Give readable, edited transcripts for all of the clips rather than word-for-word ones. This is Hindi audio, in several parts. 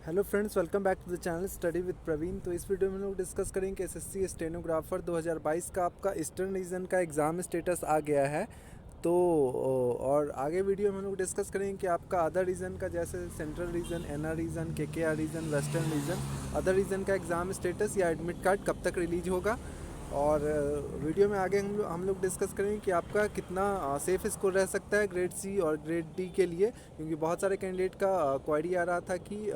Hello friends, welcome back to the channel study with Praveen. तो इस वीडियो में हम लोग डिस्कस करेंगे एसएससी स्टेनोग्राफर 2022 का आपका ईस्टर्न रीजन का एग्ज़ाम स्टेटस आ गया है। तो और आगे वीडियो में हम लोग डिस्कस करेंगे कि आपका अदर रीजन का, जैसे central region, NR region, KKR region, western region, other region का एग्ज़ाम स्टेटस या एडमिट कार्ड कब तक रिलीज होगा। और वीडियो में आगे हम लोग डिस्कस करेंगे कि आपका कितना सेफ स्कोर रह सकता है ग्रेड सी और ग्रेड डी के लिए, क्योंकि बहुत सारे कैंडिडेट का क्वेरी आ रहा था कि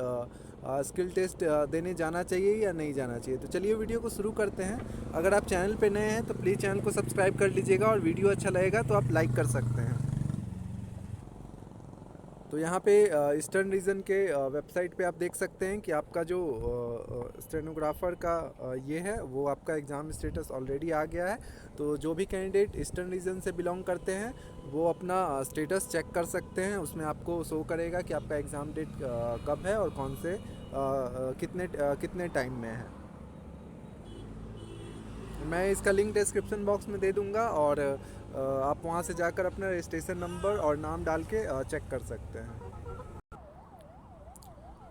स्किल टेस्ट देने जाना चाहिए या नहीं जाना चाहिए। तो चलिए वीडियो को शुरू करते हैं। अगर आप चैनल पे नए हैं तो प्लीज़ चैनल को सब्सक्राइब कर लीजिएगा और वीडियो अच्छा लगेगा तो आप लाइक कर सकते हैं। तो यहाँ पे ईस्टर्न रीजन के वेबसाइट पे आप देख सकते हैं कि आपका जो स्टेनोग्राफर का ये है वो आपका एग्ज़ाम स्टेटस ऑलरेडी आ गया है। तो जो भी कैंडिडेट ईस्टर्न रीजन से बिलोंग करते हैं वो अपना स्टेटस चेक कर सकते हैं। उसमें आपको शो करेगा कि आपका एग्ज़ाम डेट कब है और कौन से कितने टाइम में है। मैं इसका लिंक डिस्क्रिप्शन बॉक्स में दे दूंगा और आप वहां से जाकर अपना रजिस्ट्रेशन नंबर और नाम डाल के चेक कर सकते हैं।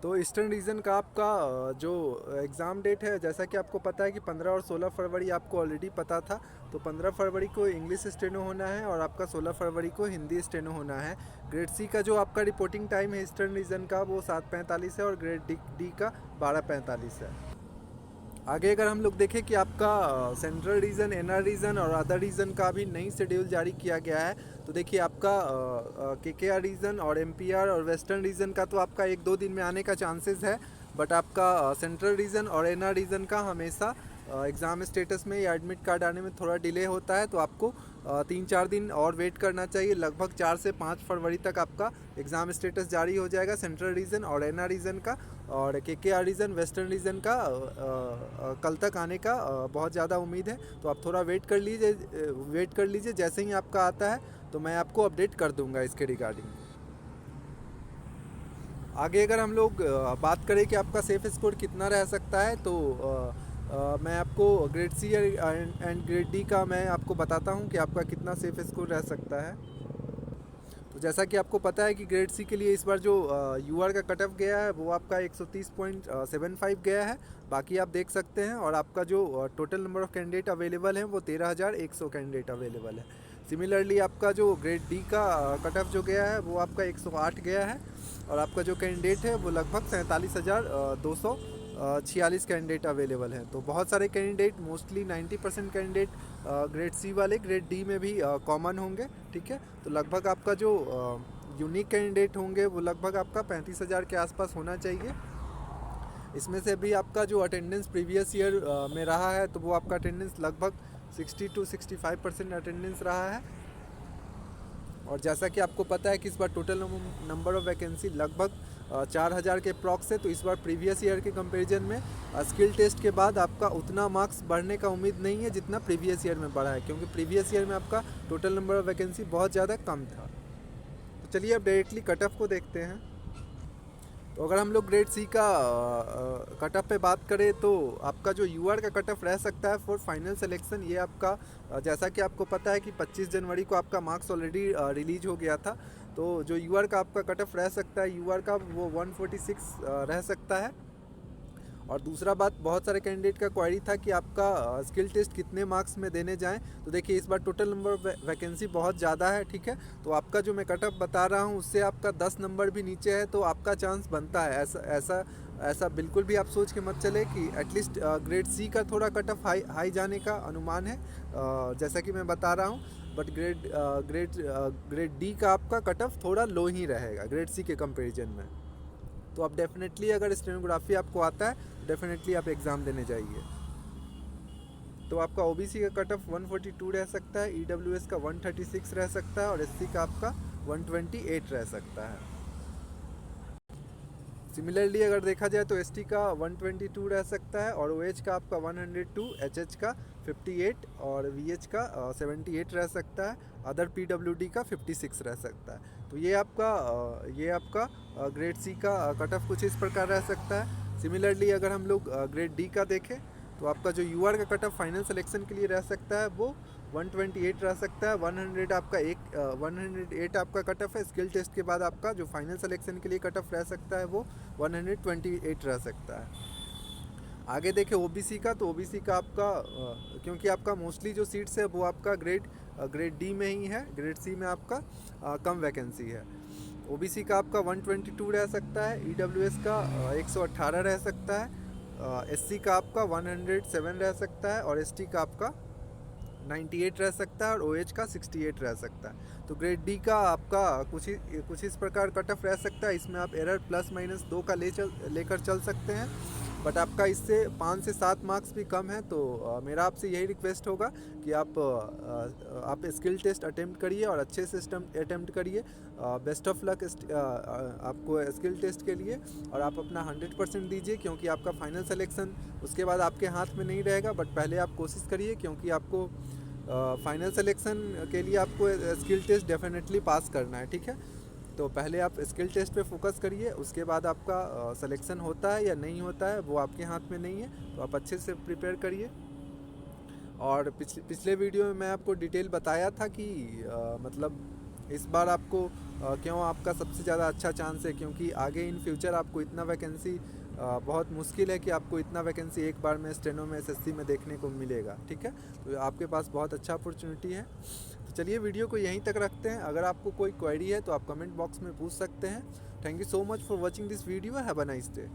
तो ईस्टर्न रीजन का आपका जो एग्ज़ाम डेट है, जैसा कि आपको पता है कि 15 और 16 फरवरी आपको ऑलरेडी पता था। तो 15 फरवरी को इंग्लिश स्टेनो होना है और आपका 16 फरवरी को हिंदी स्टेनो होना है। ग्रेड सी का जो आपका रिपोर्टिंग टाइम है ईस्टर्न रीजन का वो 7:45 है और ग्रेड डी का 12:45 है। आगे अगर हम लोग देखें कि आपका सेंट्रल रीजन, एनआर रीजन और अदर रीजन का भी नई शेड्यूल जारी किया गया है। तो देखिए आपका केकेआर रीजन और एमपीआर और वेस्टर्न रीजन का तो आपका 1-2 दिन में आने का चांसेस है, बट आपका सेंट्रल रीजन और एनआर रीजन का हमेशा एग्ज़ाम स्टेटस में या एडमिट कार्ड आने में थोड़ा डिले होता है। तो आपको 3-4 दिन और वेट करना चाहिए। लगभग 4 से 5 फरवरी तक आपका एग्ज़ाम स्टेटस जारी हो जाएगा सेंट्रल रीजन और एनआर रीजन का। और केकेआर रीजन, वेस्टर्न रीजन का कल तक आने का बहुत ज़्यादा उम्मीद है। तो आप थोड़ा वेट कर लीजिए। जैसे ही आपका आता है तो मैं आपको अपडेट कर दूंगा इसके रिगार्डिंग। आगे अगर हम लोग बात करें कि आपका सेफ स्कोर कितना रह सकता है, तो मैं आपको grade C and grade D का मैं आपको बताता हूं कि आपका कितना सेफ स्कोर रह सकता है। तो जैसा कि आपको पता है कि ग्रेड सी के लिए इस बार जो यूआर का कट ऑफ गया है वो आपका 130.75 गया है। बाकी आप देख सकते हैं। और आपका जो total number of candidate available हैं वो 13,100 कैंडिडेट अवेलेबल है। सिमिलरली आपका जो ग्रेड डी का कट ऑफ जो गया है वो आपका 108 गया है। और आपका जो कैंडिडेट है वो लगभग 47,246 कैंडिडेट अवेलेबल हैं। तो बहुत सारे candidate, mostly 90% candidate grade C वाले ग्रेड डी में भी कॉमन होंगे। ठीक है, तो लगभग आपका जो यूनिक कैंडिडेट होंगे वो लगभग आपका 35,000 के आसपास होना चाहिए। इसमें से भी आपका जो अटेंडेंस प्रीवियस ईयर में रहा है तो वो आपका अटेंडेंस लगभग 60-65% अटेंडेंस रहा है। और जैसा कि आपको पता है कि इस बार टोटल नंबर ऑफ़ वैकेंसी लगभग 4,000 के अप्रॉक्स है। तो इस बार प्रीवियस ईयर के कंपैरिजन में स्किल टेस्ट के बाद आपका उतना मार्क्स बढ़ने का उम्मीद नहीं है जितना प्रीवियस ईयर में बढ़ा है, क्योंकि प्रीवियस ईयर में आपका टोटल नंबर ऑफ़ वैकेंसी बहुत ज़्यादा कम था। तो चलिए अब डायरेक्टली कट ऑफ को देखते हैं। तो अगर हम लोग ग्रेड सी का कट ऑफ पे बात करें तो आपका जो यूआर का कट ऑफ रह सकता है फॉर फाइनल सिलेक्शन, ये आपका जैसा कि आपको पता है कि 25 जनवरी को आपका मार्क्स ऑलरेडी रिलीज हो गया था। तो जो यूआर का आपका कट ऑफ रह सकता है यूआर का वो 146 रह सकता है। और दूसरा बात, बहुत सारे कैंडिडेट का क्वेरी था कि आपका स्किल टेस्ट कितने मार्क्स में देने जाएं। तो देखिए इस बार टोटल नंबर वैकेंसी बहुत ज़्यादा है। ठीक है, तो आपका जो मैं कट ऑफ बता रहा हूं उससे आपका 10 नंबर भी नीचे है तो आपका चांस बनता है। ऐसा बिल्कुल भी आप सोच के मत चले कि एटलीस्ट ग्रेड सी का थोड़ा कट ऑफ हाई जाने का अनुमान है, जैसा कि मैं बता रहा हूँ। बट ग्रेड डी का आपका कट ऑफ थोड़ा लो ही रहेगा ग्रेड सी के कंपेरिजन में। तो आप डेफिनेटली, अगर स्टेनोग्राफी आपको आता है डेफिनेटली आप एग्ज़ाम देने जाइए। तो आपका ओबीसी का कट ऑफ 142 रह सकता है, ईडब्ल्यूएस का 136 रह सकता है और एससी का आपका 128 रह सकता है। सिमिलरली अगर देखा जाए तो एसटी का 122 रह सकता है और ओएच का आपका 102, एचएच का 58 और वीएच का 78 रह सकता है। अदर पीडब्ल्यूडी का 56 रह सकता है। तो ये आपका ग्रेड सी का कट ऑफ कुछ इस प्रकार रह सकता है। सिमिलरली अगर हम लोग ग्रेड डी का देखें तो आपका जो यूआर का कट ऑफ फाइनल सिलेक्शन के लिए रह सकता है वो 128 रह सकता है। 100 आपका 108 आपका कट ऑफ है। स्किल टेस्ट के बाद आपका जो फाइनल सिलेक्शन के लिए कट ऑफ रह सकता है वो 128 रह सकता है। आगे देखें ओबीसी का, तो ओबीसी का आपका क्योंकि आपका मोस्टली जो सीट्स है वो आपका ग्रेड डी में ही है, ग्रेड सी में आपका कम वैकेंसी है। ओबीसी का आपका 122 रह सकता है, ईडब्ल्यूएस का 118 रह सकता है, एससी का आपका 107 रह सकता है और एसटी का आपका 98 रह सकता है और ओएच का 68 रह सकता है। तो ग्रेड डी का आपका कुछ इस प्रकार कट ऑफ रह सकता है। इसमें आप एरर +- 2 का लेकर चल सकते हैं, बट आपका इससे 5 से 7 मार्क्स भी कम है। तो मेरा आपसे यही रिक्वेस्ट होगा कि आप स्किल टेस्ट अटेम्प्ट करिए और अच्छे से अटेम्प्ट करिए। बेस्ट ऑफ लक आपको स्किल टेस्ट के लिए, और आप अपना 100% दीजिए, क्योंकि आपका फाइनल सिलेक्शन उसके बाद आपके हाथ में नहीं रहेगा। बट पहले आप कोशिश करिए, क्योंकि आपको फाइनल सिलेक्शन के लिए आपको स्किल टेस्ट डेफिनेटली पास करना है, ठीक है। तो पहले आप स्किल टेस्ट पे फोकस करिए, उसके बाद आपका सिलेक्शन होता है या नहीं होता है वो आपके हाथ में नहीं है। तो आप अच्छे से प्रिपेयर करिए। और पिछले वीडियो में मैं आपको डिटेल बताया था कि मतलब इस बार आपको क्यों आपका सबसे ज़्यादा अच्छा चांस है, क्योंकि आगे इन फ्यूचर आपको इतना वैकेंसी बहुत मुश्किल है कि आपको इतना वैकेंसी एक बार में स्टेनो में एसएससी में देखने को मिलेगा, ठीक है। तो आपके पास बहुत अच्छा अपॉर्चुनिटी है। तो चलिए वीडियो को यहीं तक रखते हैं। अगर आपको कोई क्वेरी है तो आप कमेंट बॉक्स में पूछ सकते हैं। Thank you so much for watching this video. Have a nice day.